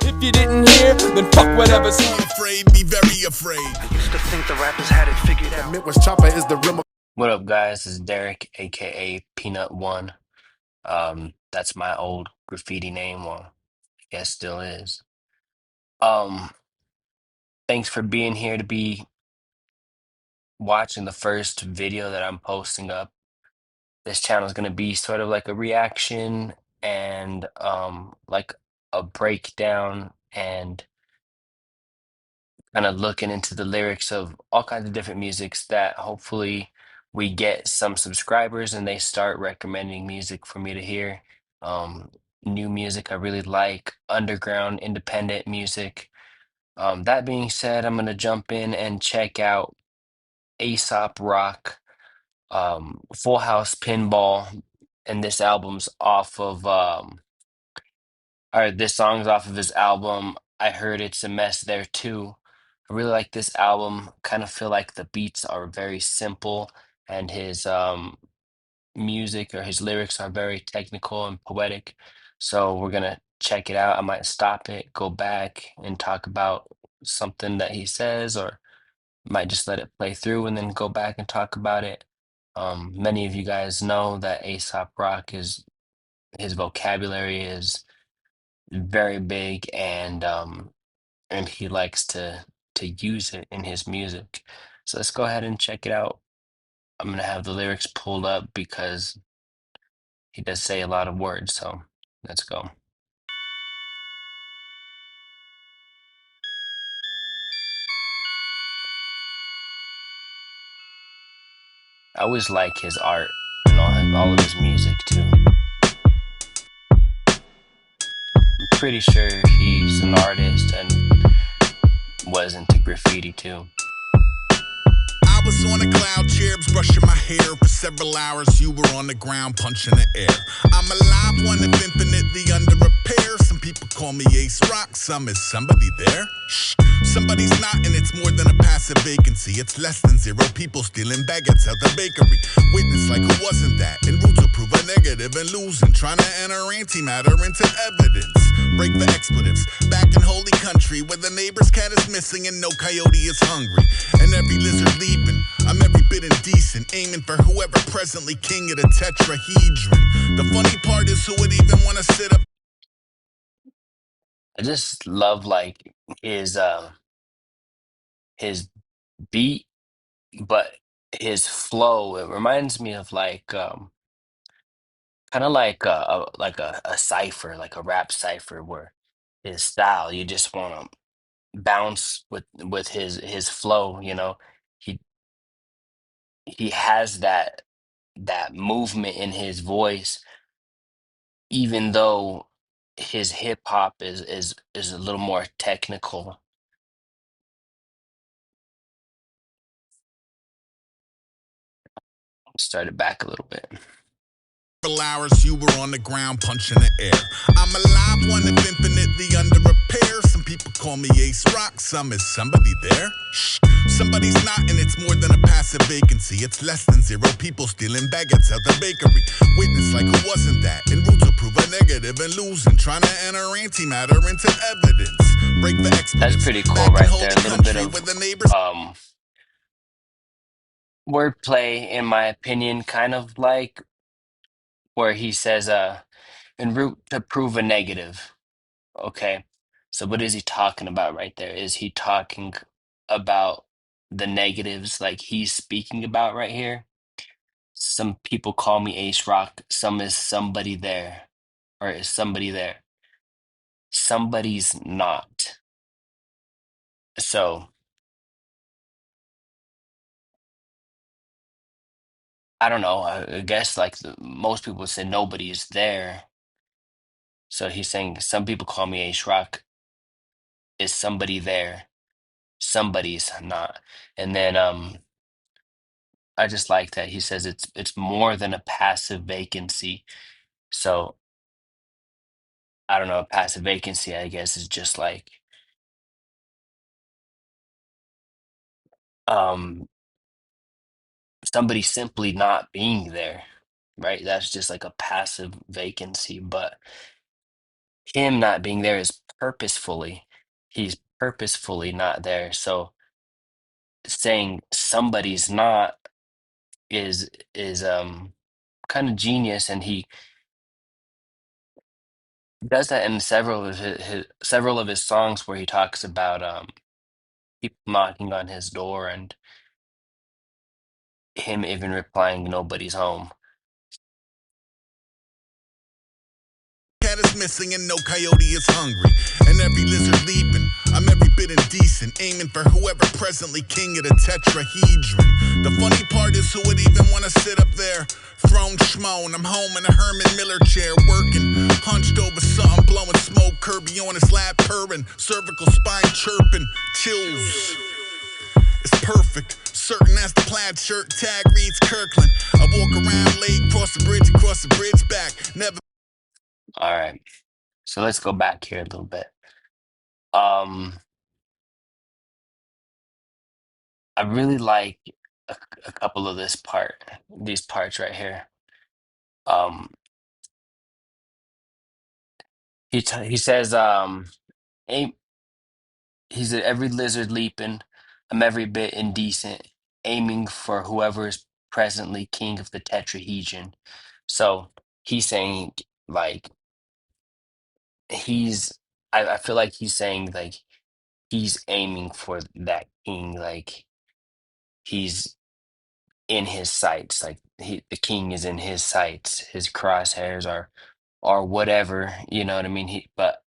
If you didn't hear, then fuck whatever's afraid, be very afraid. I used to think the rappers had it figured out. Admit was Chopper is the rim. What up, guys? This is Derek, aka Peanut One. That's my old graffiti name. Well, I guess still is. Um, Thanks for being here to be watching the first video that I'm posting up. This channel is gonna be sort of like a reaction and like a breakdown and kind of looking into the lyrics of all kinds of different musics that hopefully we get some subscribers and they start recommending music for me to hear. Um, New music I really like, underground, independent music. That being said, I'm gonna jump in and check out Aesop Rock, Full House Pinball, and this album's off of or this song's off of his album. I heard It's a Mess there too. I really like this album. Kind of feel like the beats are very simple and his music or his lyrics are very technical and poetic. So we're gonna check it out. I might stop it, go back and talk about something that he says, or might just let it play through and then go back and talk about it. Many of you guys know that Aesop Rock is his vocabulary is very big and he likes to use it in his music. So let's go ahead and check it out. I'm gonna have the lyrics pulled up because he does say a lot of words, so let's go. I always like his art and all of his music too. I'm pretty sure he's an artist and was into graffiti too. I was on a cloud, cherubs brushing my hair. For several hours, you were on the ground, punching the air. I'm alive, one of infinitely under repair. Some people call me Ace Rock, some is somebody there. Shh, somebody's not, and it's more than a passive vacancy. It's less than zero people stealing baguettes out the bakery. Witness like who wasn't that? En route to prove a negative and losing. Trying to enter antimatter into evidence. Break the expletives. Back in holy country where the neighbor's cat is missing and no coyote is hungry. And every lizard leaping. I'm every bit indecent, aiming for whoever presently king of the tetrahedron. The funny part is who would even want to sit up. I just love like his beat, but his flow. It reminds me of like kind of like a cipher, like a rap cipher, where his style you just want to bounce with his flow. You know, he he has that movement in his voice, even though his hip hop is a little more technical. Start it back a little bit. Hours you were on the ground punching the air. I'm alive, one of infinitely under repair. Some people call me Ace Rock, some is somebody there. Shh, somebody's not, and it's more than a passive vacancy. It's less than zero people stealing baguettes out the bakery. Witness like who wasn't that? En route to prove a negative and losing. Trying to enter antimatter into evidence. Break the expletives. That's pretty cool right there. A little bit of wordplay, in my opinion, kind of like where he says, en route to prove a negative. Okay. So what is he talking about right there? Is he talking about the negatives like he's speaking about right here? Some people call me Ace Rock. Some is somebody there. Or is somebody there? Somebody's not. So I don't know. I guess like most people would say nobody is there. So he's saying some people call me Ace Rock. Is somebody there? Somebody's not. And then I just like that he says it's more than a passive vacancy. So I don't know, a passive vacancy, I guess, is just like um somebody simply not being there, right? That's just like a passive vacancy. But him not being there is purposefully. He's purposefully not there. So saying somebody's not is kind of genius, and he does that in several of his songs where he talks about people knocking on his door and him even replying nobody's home. Cat is missing and no coyote is hungry. And every lizard leaping. I'm every bit indecent, aiming for whoever presently king of the tetrahedron. The funny part is who would even want to sit up there? Throne schmoan, I'm home in a Herman Miller chair, working. Hunched over something, blowing smoke, Kirby on his lap, purring. Cervical spine chirping, chills. It's perfect. Certain as the plaid shirt tag reads Kirkland. I walk around late, cross the bridge back. Never. All right. So let's go back here a little bit. Um, I really like a couple of these parts right here. Um, he says, aim, he's at every lizard leaping. I'm every bit indecent, aiming for whoever is presently king of the tetrahedron. So he's saying like he's I feel like he's saying like he's aiming for that king, like he's in his sights, like the king is in his sights, his crosshairs are or whatever, you know what I mean? But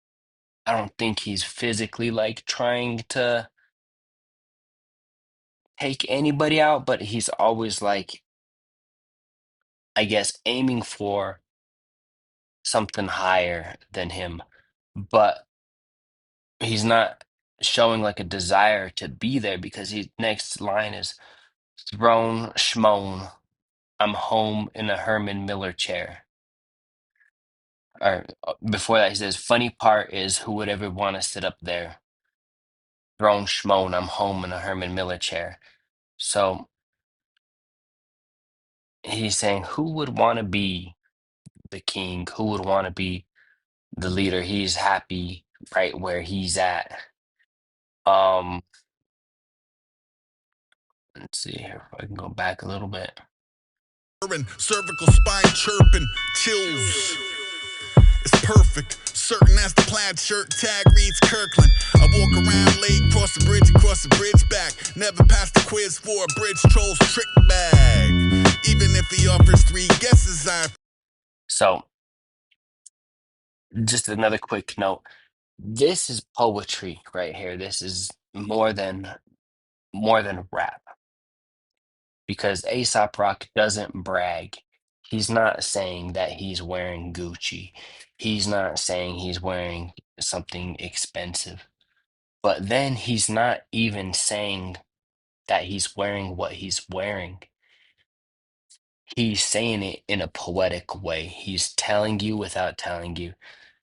I don't think he's physically like trying to take anybody out, but he's always like, I guess, aiming for something higher than him. But he's not showing like a desire to be there because his next line is throne schmoan. I'm home in a Herman Miller chair. Or before that, he says, funny part is who would ever want to sit up there? Throne schmoan. I'm home in a Herman Miller chair. So he's saying, who would want to be the king? Who would want to be the leader? He's happy right where he's at. Um, let's see here if I can go back a little bit. Cervical spine chirping, chills. It's perfect. Certain as the plaid shirt tag reads Kirkland. I walk around late, cross the bridge back. Never pass the quiz for a bridge troll's trick bag. Even if he offers 3 guesses, So just another quick note. This is poetry right here. This is more than rap because Aesop Rock doesn't brag. He's not saying that he's wearing Gucci. He's not saying he's wearing something expensive. But then he's not even saying that he's wearing what he's wearing. He's saying it in a poetic way. He's telling you without telling you.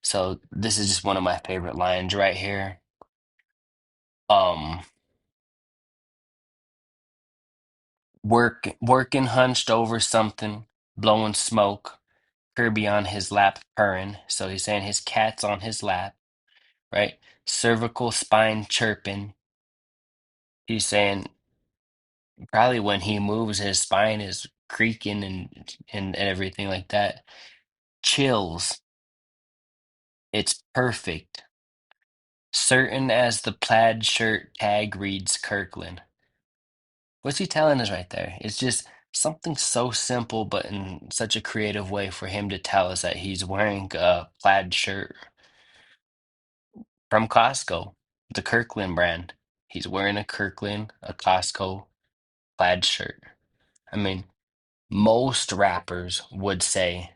So this is just one of my favorite lines right here. Um, working hunched over something, blowing smoke, Kirby on his lap purring. So he's saying his cat's on his lap, right? Cervical spine chirping. He's saying probably when he moves, his spine is creaking and everything like that. Chills. It's perfect. Certain as the plaid shirt tag reads Kirkland. What's he telling us right there? It's just something so simple, but in such a creative way for him to tell us that he's wearing a plaid shirt from Costco, the Kirkland brand. He's wearing a Kirkland, a Costco plaid shirt. I mean, most rappers would say,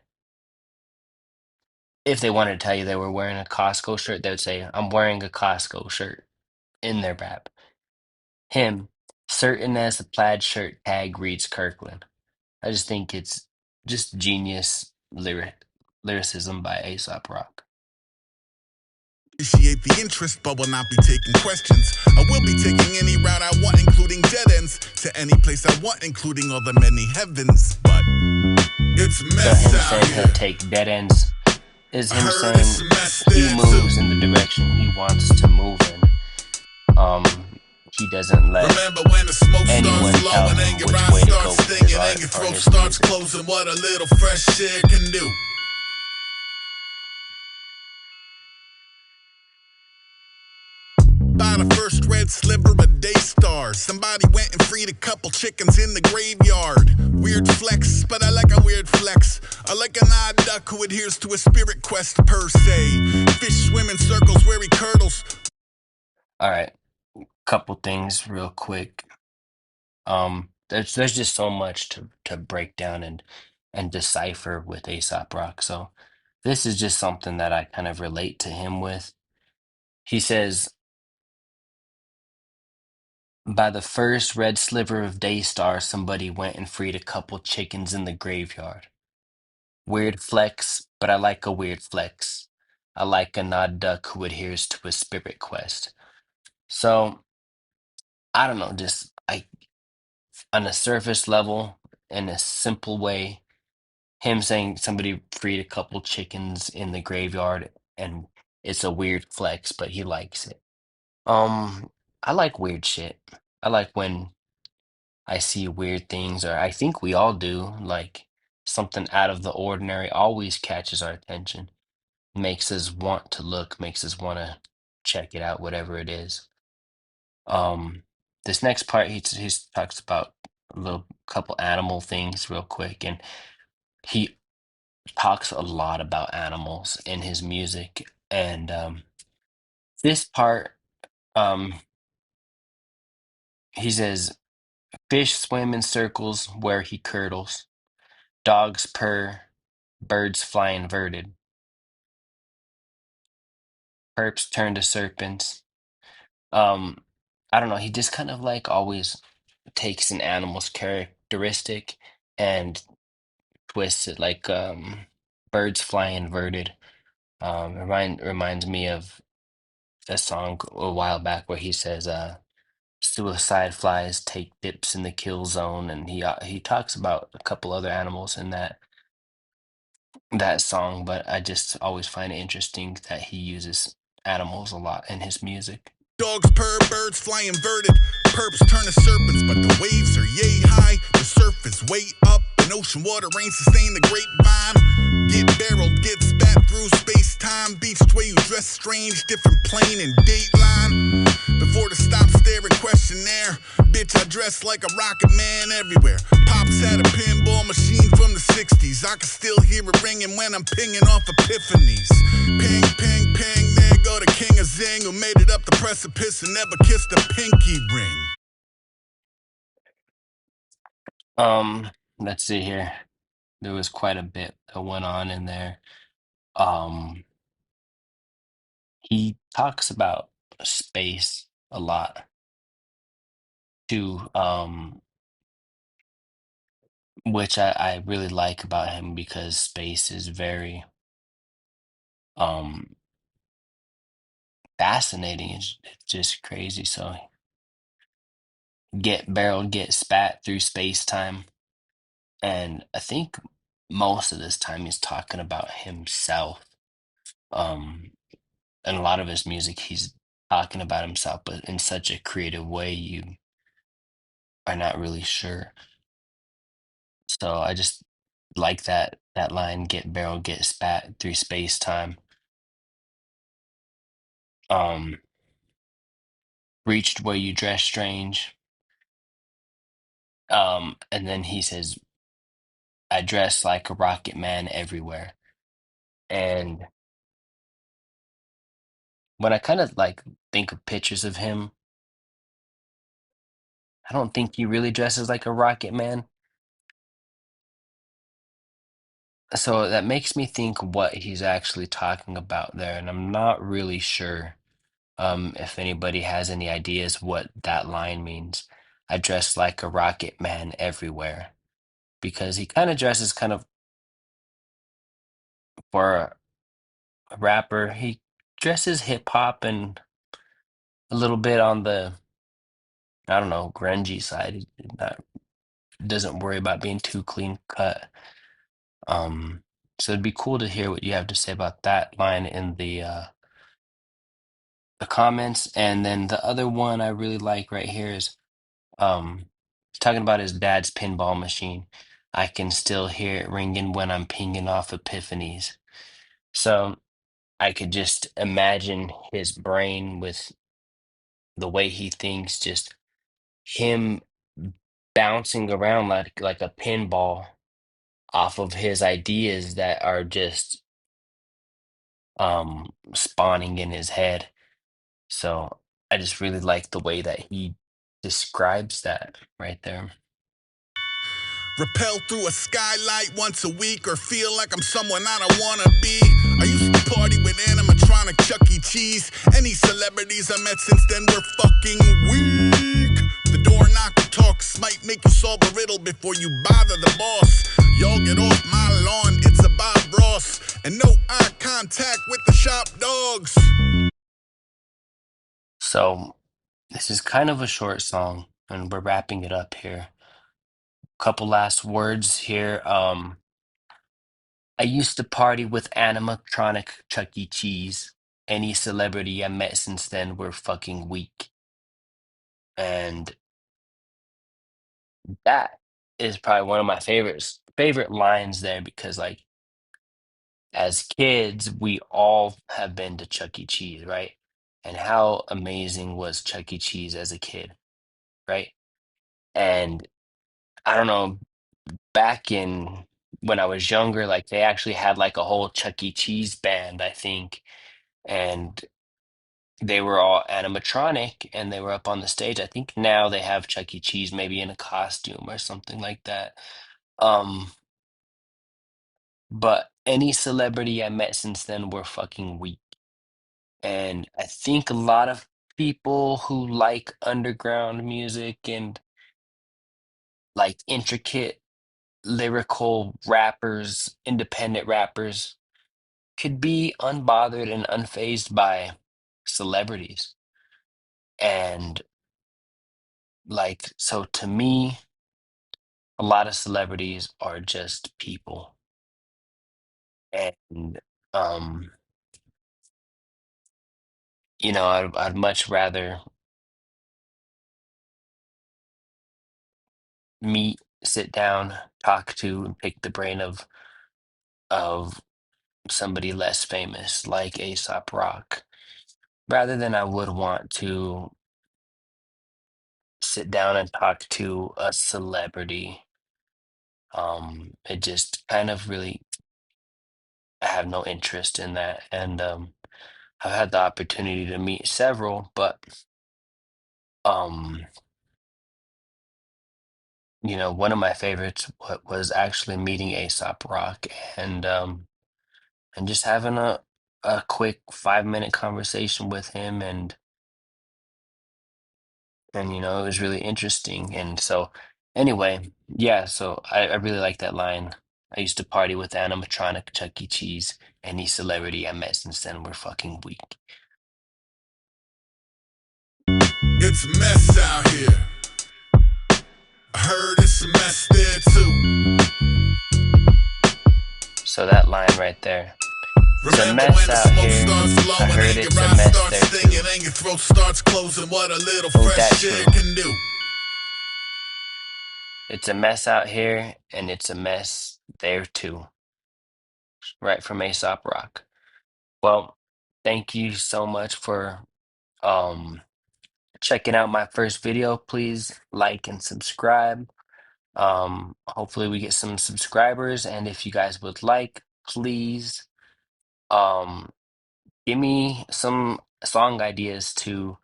if they wanted to tell you they were wearing a Costco shirt, they would say, I'm wearing a Costco shirt in their rap. Him, certain as the plaid shirt tag reads Kirkland. I just think it's just genius lyricism by Aesop Rock. appreciate the interest, but will not be taking questions. I will be taking any route I want, including dead ends, to any place I want, including all the many heavens. But it's So mess him out saying here. he'll take dead ends is I him heard it's saying a mess he there moves in the too. direction he wants to move in. He doesn't let Remember when the smoke starts anyone tell flowing and him your which eyes way to start go with his stinging and art your or throat his starts music. closing? What a little fresh air can do. By the first red sliver of day stars, somebody went and freed a couple chickens in the graveyard. Weird flex, but I like a weird flex. I like an odd duck who adheres to a spirit quest per se. Fish swim in circles where he curdles. All right, couple things real quick. There's just so much to break down and decipher with Aesop Rock. So this is just something that I kind of relate to him with. He says, by the first red sliver of day star, somebody went and freed a couple chickens in the graveyard. Weird flex, but I like a weird flex. I like a nod duck who adheres to a spirit quest. So I don't know, just I on a surface level, in a simple way, him saying somebody freed a couple chickens in the graveyard and it's a weird flex, but he likes it. Um, I like weird shit. I like when I see weird things, or I think we all do, like something out of the ordinary always catches our attention, makes us want to look, makes us want to check it out, whatever it is. Um, this next part, he talks about a little couple animal things real quick, and he talks a lot about animals in his music. And this part, um, he says, fish swim in circles where he curdles, dogs purr, birds fly inverted, perps turn to serpents. Um, I don't know. He just kind of like always takes an animal's characteristic and twists it like birds fly inverted. Reminds me of a song a while back where he says suicide flies take dips in the kill zone, and he talks about a couple other animals in that song, but I just always find it interesting that he uses animals a lot in his music. Dogs purr, birds fly inverted. Perps turn to serpents, but the waves are yay high. The surface way up, and ocean water rain sustain the grapevine. Get barreled, get spat through space time. Beached where you dress strange, different plane and dateline. Before the stop, stare and questionnaire. Bitch, I dress like a rocket man everywhere. Pops had a pinball machine from the 60s. I can still hear it ringing when I'm pinging off epiphanies. Ping, ping, ping, there go the king of zing, who made it up the precipice and never kissed a pinky ring. Let's see here. There was quite a bit that went on in there. Um, he talks about space a lot too, which I really like about him because space is very um fascinating. It's just crazy. So get barreled, get spat through space time. And I think most of this time he's talking about himself. Um, and a lot of his music, he's talking about himself, but in such a creative way, you are not really sure. So I just like that line, get barreled, get spat through space time. Um, reached where you dress strange. And then he says, I dress like a rocket man everywhere. And when I kind of like think of pictures of him, I don't think he really dresses like a rocket man. So that makes me think what he's actually talking about there, and I'm not really sure if anybody has any ideas what that line means. I dress like a rocket man everywhere because he kind of dresses kind of for a rapper. He dresses hip hop and a little bit on the, I don't know, grungy side. Not doesn't worry about being too clean cut. Um, So it'd be cool to hear what you have to say about that line in the comments. And then the other one I really like right here is talking about his dad's pinball machine. I can still hear it ringing when I'm pinging off epiphanies. So I could just imagine his brain with the way he thinks, just him bouncing around like a pinball off of his ideas that are just spawning in his head. So I just really like the way that he describes that right there. Rappel through a skylight once a week or feel like I'm someone I don't wanna be. I used to party with animatronic Chuck E. Cheese. Any celebrities I met since then were fucking weak. The door knocker talks might make you solve a riddle before you bother the boss. Y'all get off my lawn, it's a Bob Ross. And no eye contact with the shop dogs. So this is kind of a short song, and we're wrapping it up here. Couple last words here. I used to party with animatronic Chuck E. Cheese. Any celebrity I met since then were fucking weak. And that is probably one of my favorite lines there, because like as kids, we all have been to Chuck E. Cheese, right? And how amazing was Chuck E. Cheese as a kid, right? And I don't know, back in when I was younger, like they actually had like a whole Chuck E. Cheese band, I think, and they were all animatronic and they were up on the stage. I think now they have Chuck E. Cheese maybe in a costume or something like that. Um, but any celebrity I met since then were fucking weak. And I think a lot of people who like underground music and like intricate lyrical rappers, independent rappers, could be unbothered and unfazed by celebrities. And like, so to me, a lot of celebrities are just people. And, um, I'd much rather meet, sit down, talk to, and pick the brain of somebody less famous like Aesop Rock, rather than I would want to sit down and talk to a celebrity. It just kind of really, I have no interest in that. And I've had the opportunity to meet several, but um, one of my favorites was actually meeting Aesop Rock, and just having a quick 5-minute conversation with him, and it was really interesting. And so anyway, yeah, so I really like that line. I used to party with animatronic Chuck E. Cheese. Any celebrity I met since then were fucking weak. It's a mess out here. I heard it's a mess there too. So that line right there. It's a Remember mess when the out smoke here. starts I flowing heard and your it's a eyes mess start there stinging too. and your throat starts closing? What a little Ain't fresh that air true? can do. It's a mess out here, and it's a mess there too. Right from Aesop Rock. Well, thank you so much for um checking out my first video. Please like and subscribe. Hopefully we get some subscribers, and if you guys would like, please um give me some song ideas to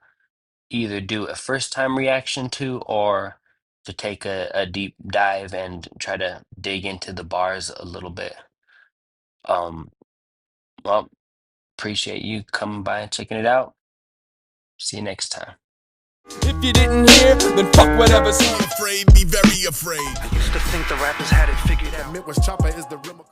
either do a first time reaction to, or to take a deep dive and try to dig into the bars a little bit. Um, well, appreciate you coming by and checking it out. See you next time. If you didn't hear, then fuck whatever. Be afraid, be very afraid. I used to think the rappers had it figured out. Cipher is the real